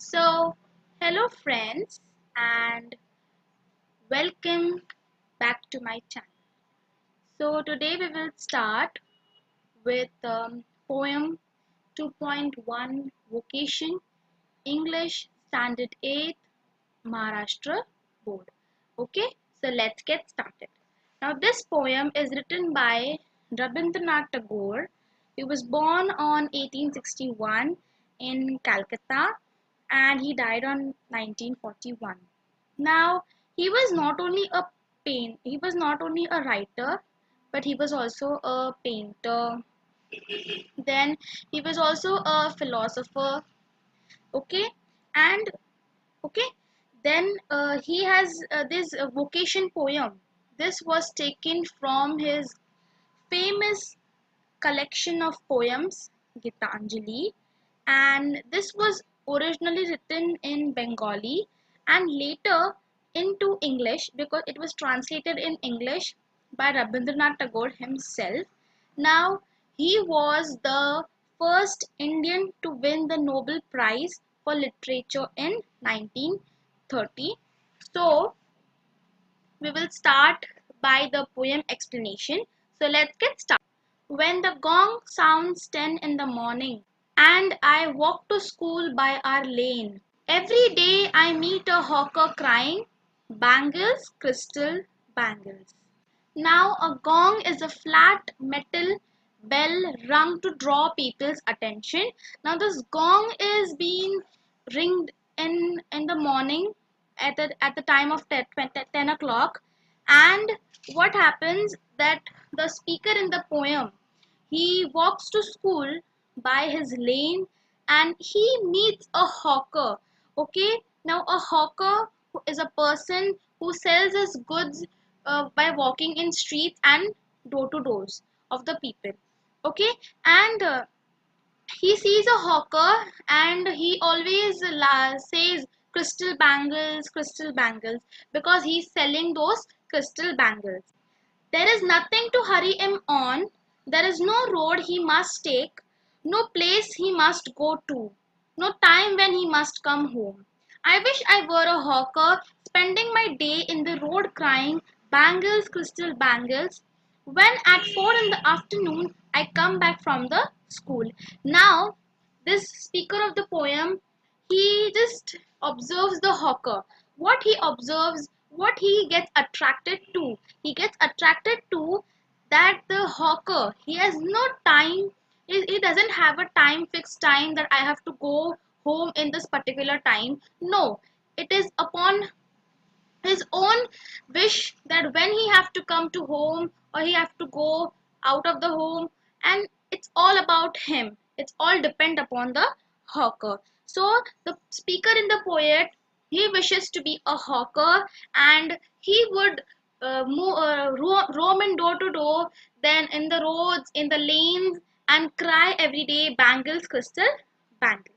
So, hello friends, and welcome back to my channel. So, today we will start with poem 2.1 Vocation English Standard 8 Maharashtra Board. Okay, so let's get started. Now, this poem is written by Rabindranath Tagore. He was born on 1861 in Calcutta and he died on 1941. Now, he was not only a writer, but he was also a painter. Then he was also a philosopher. Okay, and okay, then he has this vocation poem. This was taken from his famous collection of poems, Gitanjali, and this was originally written in Bengali and later into English because it was translated in English by Rabindranath Tagore himself. Now, he was the first Indian to win the Nobel Prize for Literature in 1930. So, we will start by the poem explanation. So, let's get started. When the gong sounds 10 in the morning, and I walk to school by our lane. Every day I meet a hawker crying, bangles, crystal bangles. Now a gong is a flat metal bell rung to draw people's attention. Now this gong is being ringed in the morning at the time of 10 o'clock, and what happens that the speaker in the poem, he walks to school by his lane and he meets a hawker. Okay, now a hawker is a person who sells his goods by walking in streets and door to doors of the people. Okay, and he sees a hawker and he always says crystal bangles because he's selling those crystal bangles. There is nothing to hurry him on. There is no road he must take, no place he must go to, no time when he must come home. I wish I were a hawker, spending my day in the road crying, bangles, crystal bangles, when at 4 in the afternoon I come back from the school. Now, this speaker of the poem, he just observes the hawker. What he observes, what he gets attracted to. He gets attracted to that the hawker, he has no time, he doesn't have a time, fixed time that I have to go home in this particular time. No, it is upon his own wish that when he have to come to home or he have to go out of the home, and it's all about him, it's all depend upon the hawker. So the speaker in the poet, he wishes to be a hawker and he would roam in door to door, then in the roads, in the lanes, and cry every day, bangles, crystal bangles.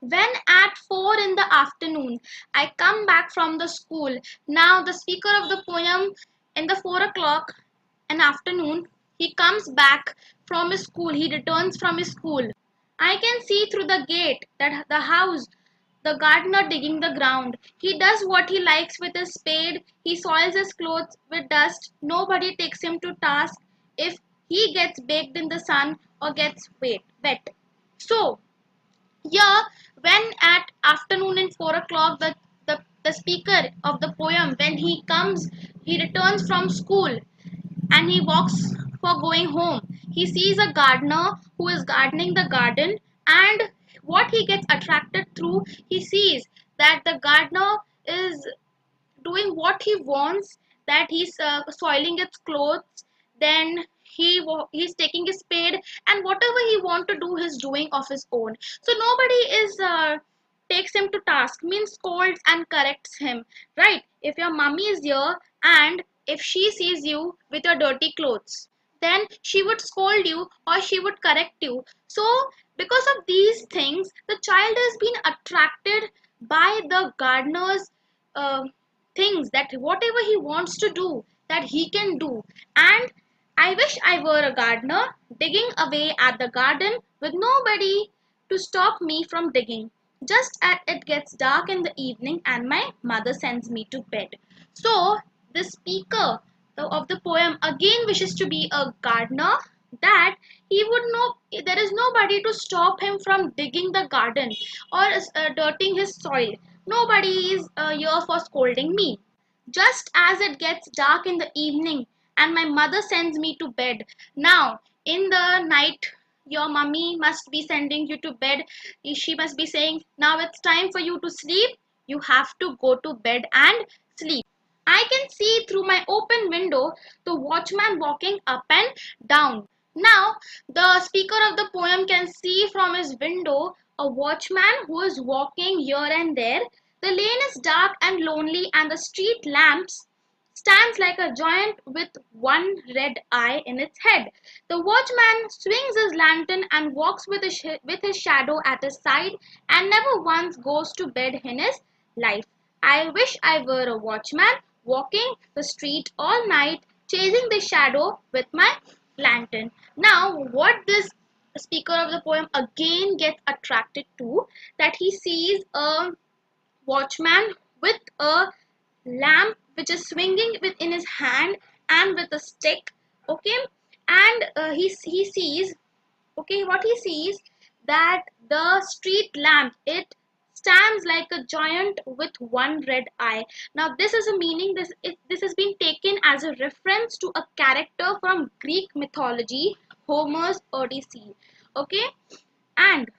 When at 4 in the afternoon I come back from the school. Now the speaker of the poem, in the 4 o'clock in afternoon, he comes back from his school. He returns from his school. I can see through the gate that the house, the gardener digging the ground. He does what he likes with his spade. He soils his clothes with dust. Nobody takes him to task if he gets baked in the sun or gets wet. So, yeah, when at afternoon in 4 o'clock, the speaker of the poem, when he comes, he returns from school and he walks for going home. He sees a gardener who is gardening the garden, and what he gets attracted through, he sees that the gardener is doing what he wants, that he's soiling his clothes, then he's taking his spade, and whatever he want to do he's doing of his own. So nobody is takes him to task, means scolds and corrects him, right? If your mummy is here and if she sees you with your dirty clothes, then she would scold you or she would correct you. So because of these things, the child has been attracted by the gardener's uh, things, that whatever he wants to do, that he can do. And I wish I were a gardener, digging away at the garden with nobody to stop me from digging. Just as it gets dark in the evening and my mother sends me to bed. So the speaker of the poem again wishes to be a gardener, that he would know there is nobody to stop him from digging the garden or dirting his soil. Nobody is here for scolding me. Just as it gets dark in the evening and my mother sends me to bed. Now, in the night, your mummy must be sending you to bed. She must be saying, now it's time for you to sleep. You have to go to bed and sleep. I can see through my open window the watchman walking up and down. Now, the speaker of the poem can see from his window a watchman who is walking here and there. The lane is dark and lonely, and the street lamps stands like a giant with one red eye in its head. The watchman swings his lantern and walks with his shadow at his side, and never once goes to bed in his life. I wish I were a watchman, walking the street all night, chasing the shadow with my lantern. Now, what this speaker of the poem again gets attracted to, that he sees a watchman with a lamp which is swinging within his hand and with a stick. Okay, and he sees, okay, what he sees, that the street lamp, it stands like a giant with one red eye. Now this is a meaning, this has been taken as a reference to a character from Greek mythology, Homer's Odyssey. Okay, and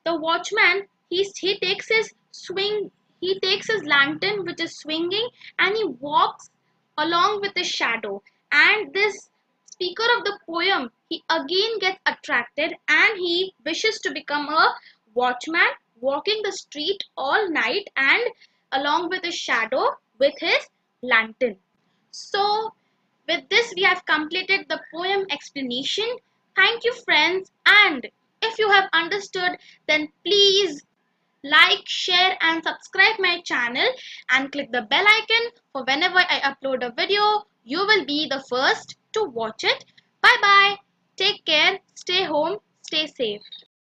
the watchman, he takes his swing, he takes his lantern which is swinging, and he walks along with his shadow. And this speaker of the poem, he again gets attracted and he wishes to become a watchman, walking the street all night and along with his shadow with his lantern. So with this, we have completed the poem explanation. Thank you, friends. And if you have understood, then please like, share, and subscribe my channel and click the bell icon for whenever I upload a video, you will be the first to watch it. Bye bye. Take care. Stay home. Stay safe.